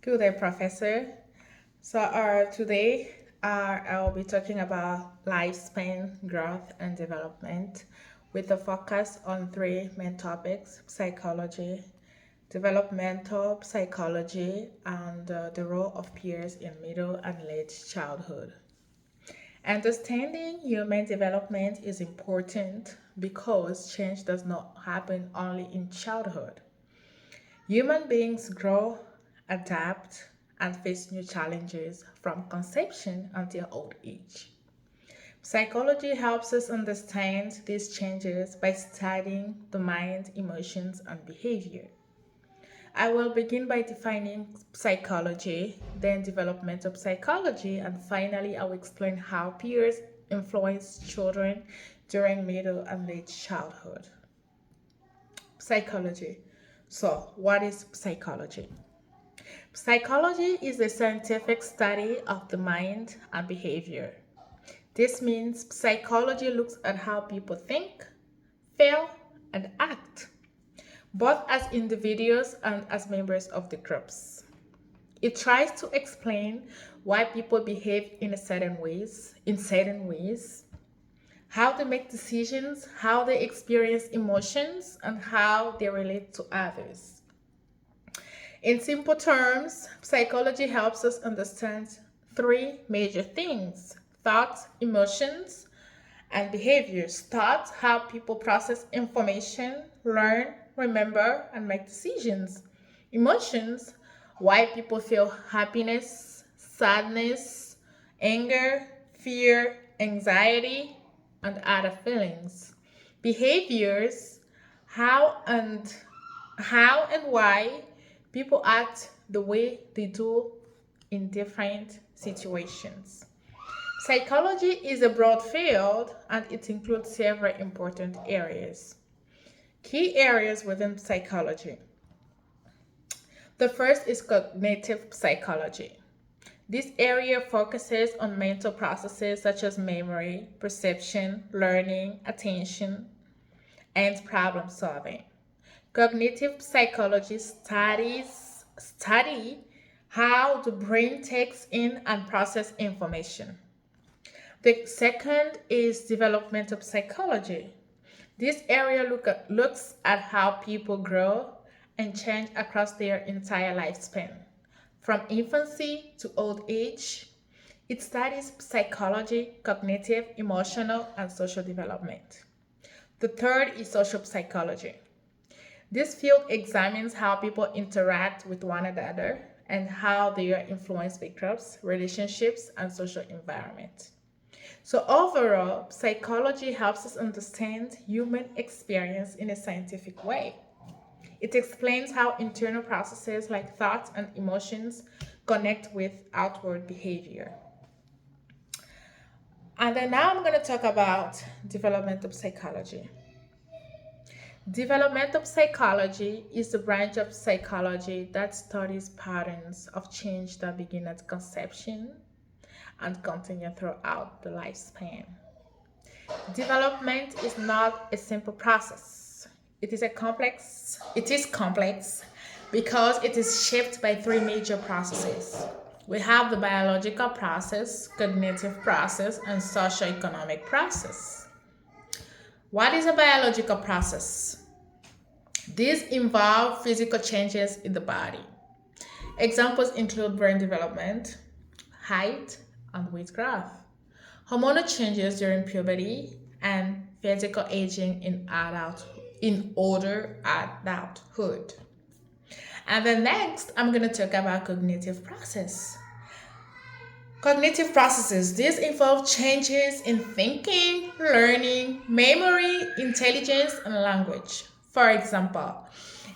Good day, Professor. Today I'll be talking about lifespan growth and development with a focus on three main topics: psychology, developmental psychology, and the role of peers in middle and late childhood. Understanding human development is important because change does not happen only in childhood. Human beings grow, adapt, and face new challenges from conception until old age. Psychology helps us understand these changes by studying the mind, emotions, and behavior. I will begin by defining psychology, then developmental psychology, and finally I will explain how peers influence children during middle and late childhood. Psychology. What is psychology? Psychology is a scientific study of the mind and behavior. This means psychology looks at how people think, feel, and act, both as individuals and as members of the groups. It tries to explain why people behave in certain ways, how they make decisions, how they experience emotions, and how they relate to others. In simple terms, psychology helps us understand three major things: thoughts, emotions, and behaviors. Thoughts, how people process information, learn, remember, and make decisions. Emotions, why people feel happiness, sadness, anger, fear, anxiety, and other feelings. Behaviors, how and how and why people act the way they do in different situations. Psychology is a broad field and it includes several important areas. Key areas within psychology. The first is cognitive psychology. This area focuses on mental processes such as memory, perception, learning, attention, and problem solving. Cognitive psychology study how the brain takes in and process information. The second is developmental psychology. This area looks at how people grow and change across their entire lifespan, from infancy to old age. It studies psychology, cognitive, emotional, and social development. The third is social psychology. This field examines how people interact with one another and how they are influenced by groups, relationships, and social environment. So, overall, psychology helps us understand human experience in a scientific way. It explains how internal processes like thoughts and emotions connect with outward behavior. And then now I'm going to talk about developmental psychology. Developmental psychology is the branch of psychology that studies patterns of change that begin at conception and continue throughout the lifespan. Development is not a simple process. It is complex because it is shaped by three major processes. We have the biological process, cognitive process, and socio-economic process. What is a biological process? These involve physical changes in the body. Examples include brain development, height, and weight growth, hormonal changes during puberty, and physical aging in older adulthood. And then next, I'm going to talk about cognitive process. Cognitive processes. These involve changes in thinking, learning, memory, intelligence, and language. For example,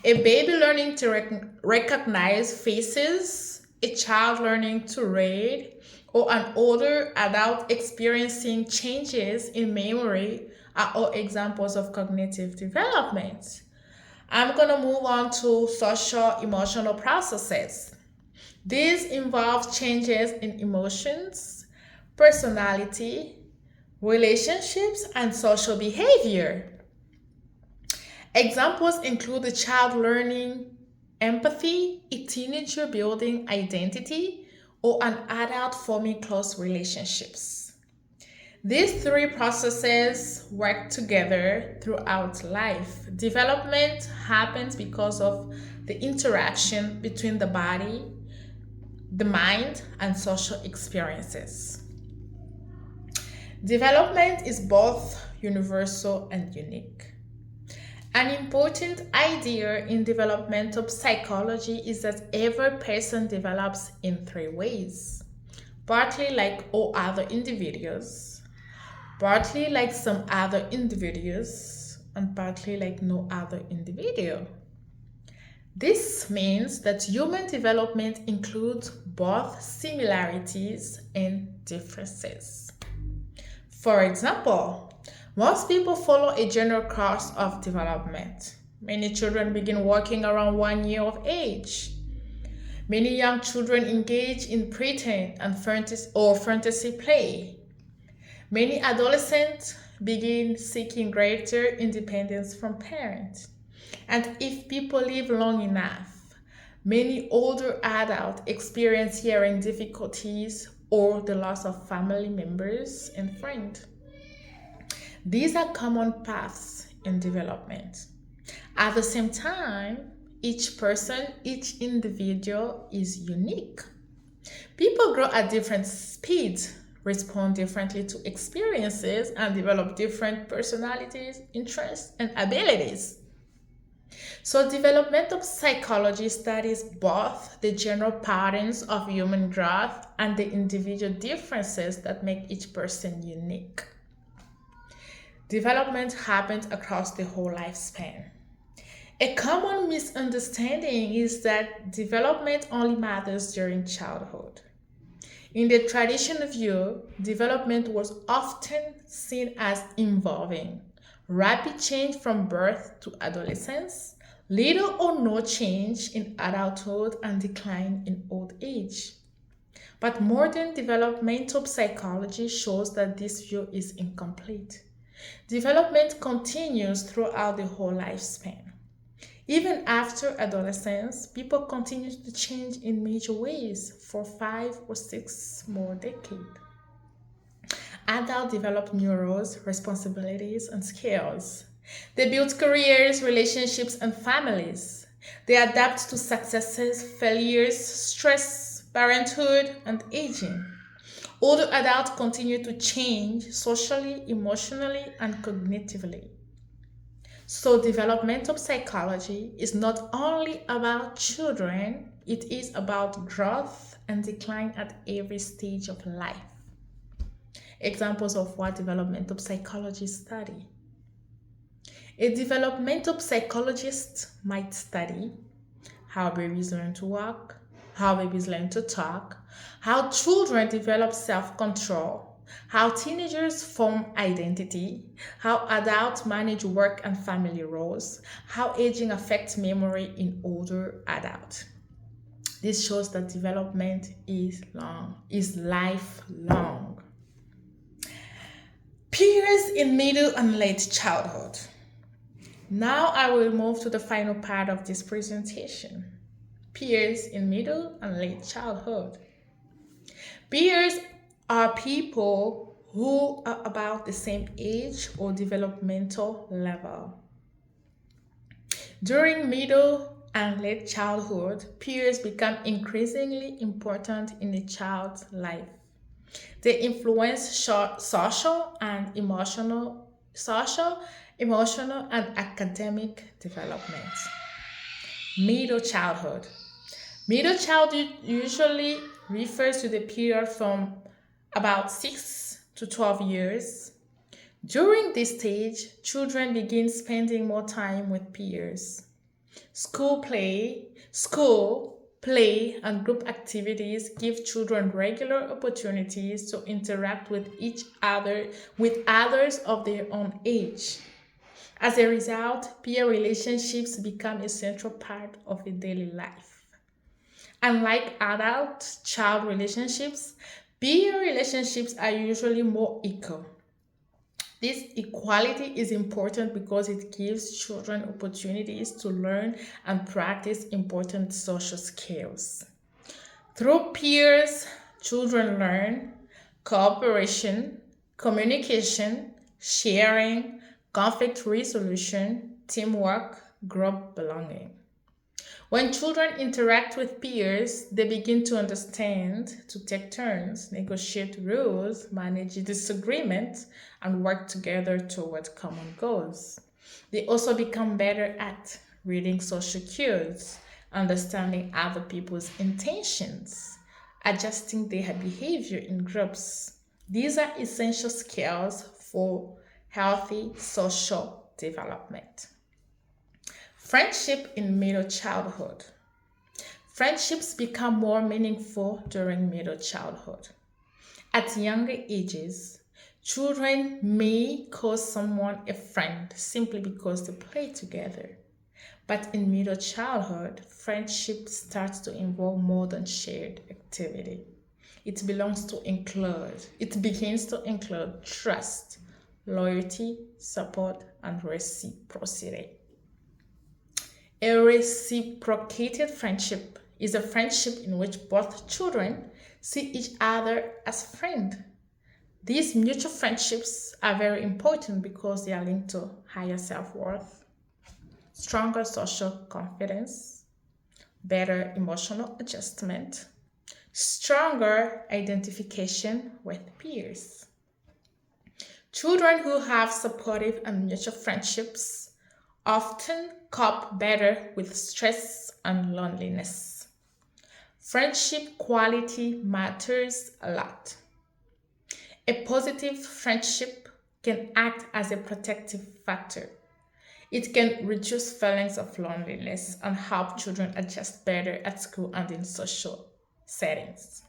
a baby learning to recognize faces, a child learning to read, or an older adult experiencing changes in memory are all examples of cognitive development. I'm going to move on to social emotional processes. These involve changes in emotions, personality, relationships, and social behavior. Examples include the child learning empathy, teenager building identity or an adult forming close relationships. These three processes work together throughout life. Development happens because of the interaction between the body, the mind, and social experiences. Development is both universal and unique. An important idea in developmental psychology is that every person develops in three ways, partly like all other individuals, partly like some other individuals, and partly like no other individual. This means that human development includes both similarities and differences. For example, most people follow a general course of development. Many children begin walking around 1 year of age. Many young children engage in pretend and fantasy play. Many adolescents begin seeking greater independence from parents. And if people live long enough, many older adults experience hearing difficulties or the loss of family members and friends. These are common paths in development. At the same time, each person, each individual is unique. People grow at different speeds, respond differently to experiences, and develop different personalities, interests, and abilities. So, developmental psychology studies both the general patterns of human growth and the individual differences that make each person unique. Development happens across the whole lifespan. A common misunderstanding is that development only matters during childhood. In the traditional view, development was often seen as involving rapid change from birth to adolescence, little or no change in adulthood, and decline in old age. But modern developmental psychology shows that this view is incomplete. Development continues throughout the whole lifespan. Even after adolescence, people continue to change in major ways for 5 or 6 more decades. Adults develop new roles, responsibilities, and skills. They build careers, relationships, and families. They adapt to successes, failures, stress, parenthood, and aging. Older adults continue to change socially, emotionally, and cognitively. So, developmental psychology is not only about children, it is about growth and decline at every stage of life. Examples of what developmental psychologists study. A developmental psychologist might study how babies learn to walk, how babies learn to talk, how children develop self control, how teenagers form identity, how adults manage work and family roles, how aging affects memory in older adults. This shows that development is lifelong. Peers in middle and late childhood. Now I will move to the final part of this presentation. Peers in middle and late childhood. Peers are people who are about the same age or developmental level. During middle and late childhood, peers become increasingly important in a child's life. They influence social, emotional, and academic development. Middle childhood. Middle childhood usually refers to the period from about 6 to 12 years. During this stage, children begin spending more time with peers. School, play, and group activities give children regular opportunities to interact with each other, with others of their own age. As a result, peer relationships become a central part of a daily life. Unlike adult-child relationships, peer relationships are usually more equal. This equality is important because it gives children opportunities to learn and practice important social skills. Through peers, children learn cooperation, communication, sharing, conflict resolution, teamwork, group belonging. When children interact with peers, they begin to understand, to take turns, negotiate rules, manage disagreements, and work together toward common goals. They also become better at reading social cues, understanding other people's intentions, adjusting their behavior in groups. These are essential skills for healthy social development. Friendship in middle childhood. Friendships become more meaningful during middle childhood. At younger ages, children may call someone a friend simply because they play together. But in middle childhood, friendship starts to involve more than shared activity. It begins to include trust, loyalty, support, and reciprocity. A reciprocated friendship is a friendship in which both children see each other as friend. These mutual friendships are very important because they are linked to higher self-worth, stronger social confidence, better emotional adjustment, stronger identification with peers. Children who have supportive and mutual friendships often cope better with stress and loneliness. Friendship quality matters a lot. A positive friendship can act as a protective factor. It can reduce feelings of loneliness and help children adjust better at school and in social settings.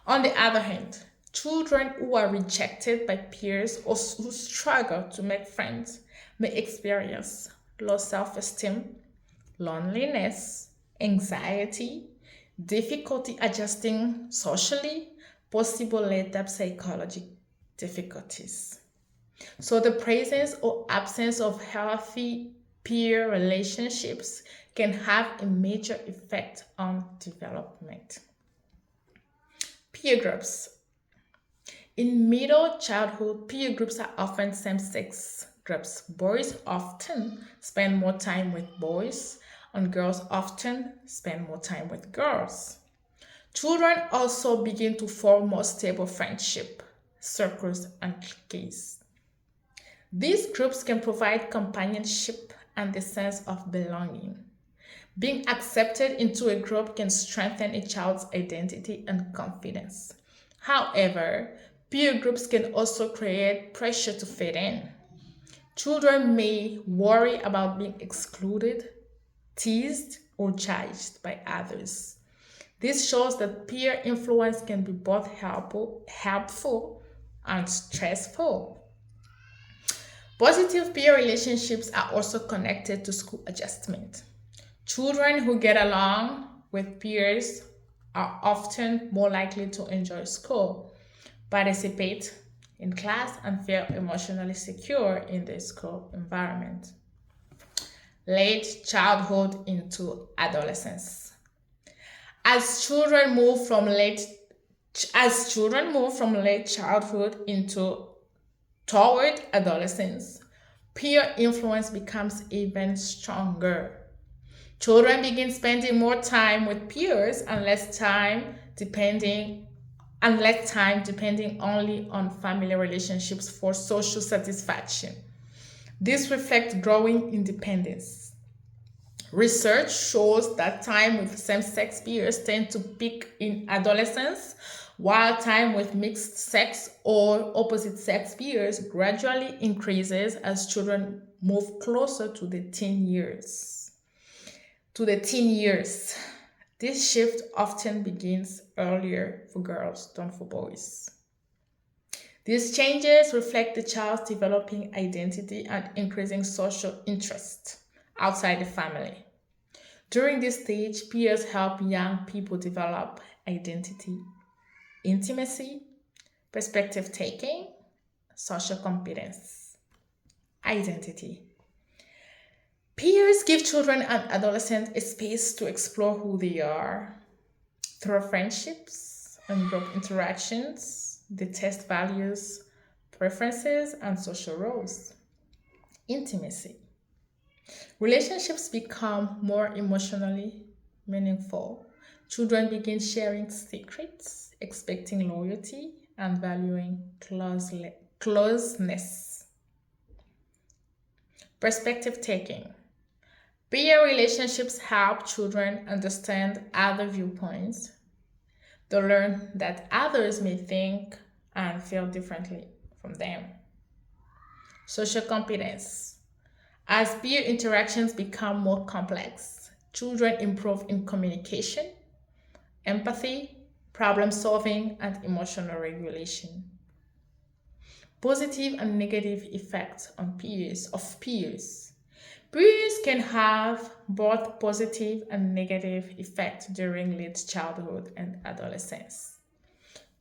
On the other hand, children who are rejected by peers or who struggle to make friends may experience low self esteem, loneliness, anxiety, difficulty adjusting socially, possible later psychological difficulties. So, the presence or absence of healthy peer relationships can have a major effect on development. Peer groups. In middle childhood, peer groups are often same sex groups. Boys often spend more time with boys, and girls often spend more time with girls. Children also begin to form more stable friendship circles and cliques. These groups can provide companionship and the sense of belonging. Being accepted into a group can strengthen a child's identity and confidence. However, peer groups can also create pressure to fit in. Children may worry about being excluded, teased, or judged by others. This shows that peer influence can be both helpful and stressful. Positive peer relationships are also connected to school adjustment. Children who get along with peers are often more likely to enjoy school, participate in class, and feel emotionally secure in the school environment. Late childhood into adolescence. As children move from late childhood into toward adolescence, peer influence becomes even stronger. Children begin spending more time with peers and less time depending only on family relationships for social satisfaction. This reflects growing independence. Research shows that time with same-sex peers tend to peak in adolescence, while time with mixed sex or opposite sex peers gradually increases as children move closer to the teen years. This shift often begins earlier for girls than for boys. These changes reflect the child's developing identity and increasing social interest outside the family. During this stage, peers help young people develop identity, intimacy, perspective taking, social competence, identity. Peers give children and adolescents a space to explore who they are through friendships and group interactions. They test values, preferences, and social roles. Intimacy. Relationships become more emotionally meaningful. Children begin sharing secrets, expecting loyalty, and valuing closeness. Perspective taking. Peer relationships help children understand other viewpoints. They learn that others may think and feel differently from them. Social competence. As peer interactions become more complex, children improve in communication, empathy, problem solving, and emotional regulation. Positive and negative effects on peers. Peers can have both positive and negative effects during late childhood and adolescence.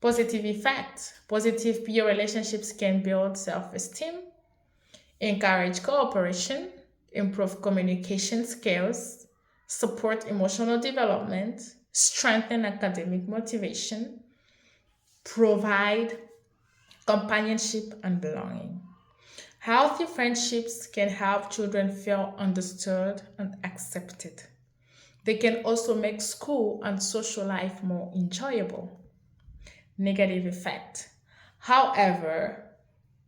Positive effect. Positive peer relationships can build self-esteem, encourage cooperation, improve communication skills, support emotional development, strengthen academic motivation, provide companionship and belonging. Healthy friendships can help children feel understood and accepted. They can also make school and social life more enjoyable. Negative effect. However,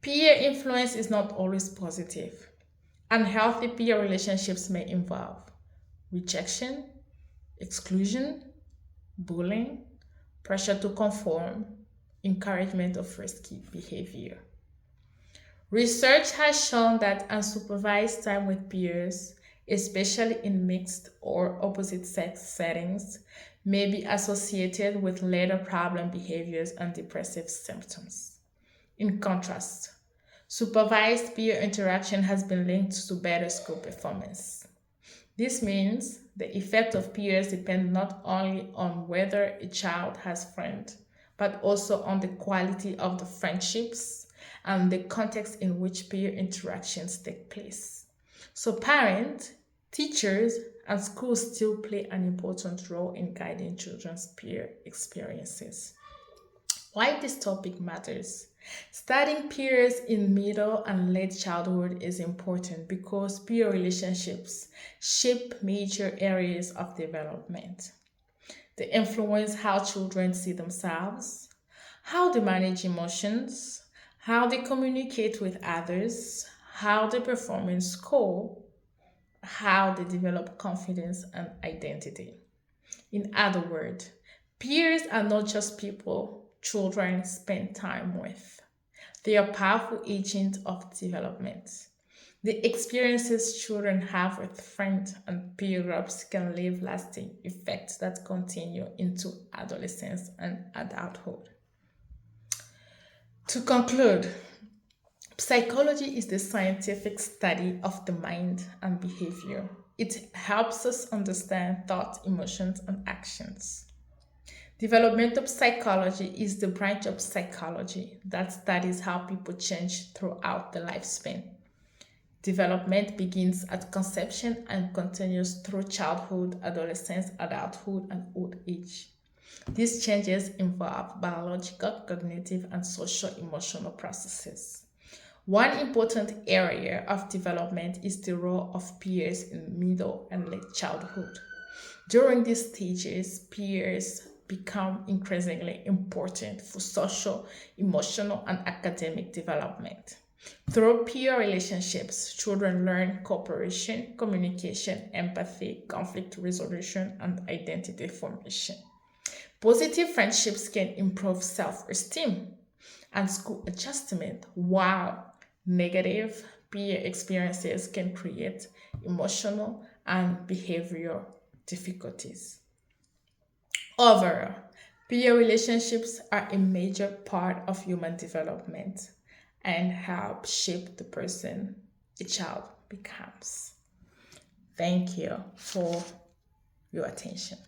peer influence is not always positive. Unhealthy peer relationships may involve rejection, exclusion, bullying, pressure to conform, encouragement of risky behavior. Research has shown that unsupervised time with peers, especially in mixed or opposite sex settings, may be associated with later problem behaviors and depressive symptoms. In contrast, supervised peer interaction has been linked to better school performance. This means the effect of peers depends not only on whether a child has friends, but also on the quality of the friendships and the context in which peer interactions take place. So parents, teachers, and schools still play an important role in guiding children's peer experiences. Why this topic matters. Studying peers in middle and late childhood is important because peer relationships shape major areas of development. They influence how children see themselves, how they manage emotions, how they communicate with others, how they perform in school, how they develop confidence and identity. In other words, peers are not just people children spend time with. They are powerful agents of development. The experiences children have with friends and peer groups can leave lasting effects that continue into adolescence and adulthood. To conclude, psychology is the scientific study of the mind and behavior. It helps us understand thoughts, emotions, and actions. Developmental psychology is the branch of psychology that studies how people change throughout the lifespan. Development begins at conception and continues through childhood, adolescence, adulthood, and old age. These changes involve biological, cognitive, and social emotional processes. One important area of development is the role of peers in middle and late childhood. During these stages, peers become increasingly important for social, emotional, and academic development. Through peer relationships, children learn cooperation, communication, empathy, conflict resolution, and identity formation. Positive friendships can improve self esteem and school adjustment, while negative peer experiences can create emotional and behavioral difficulties. Overall, peer relationships are a major part of human development and help shape the person a child becomes. Thank you for your attention.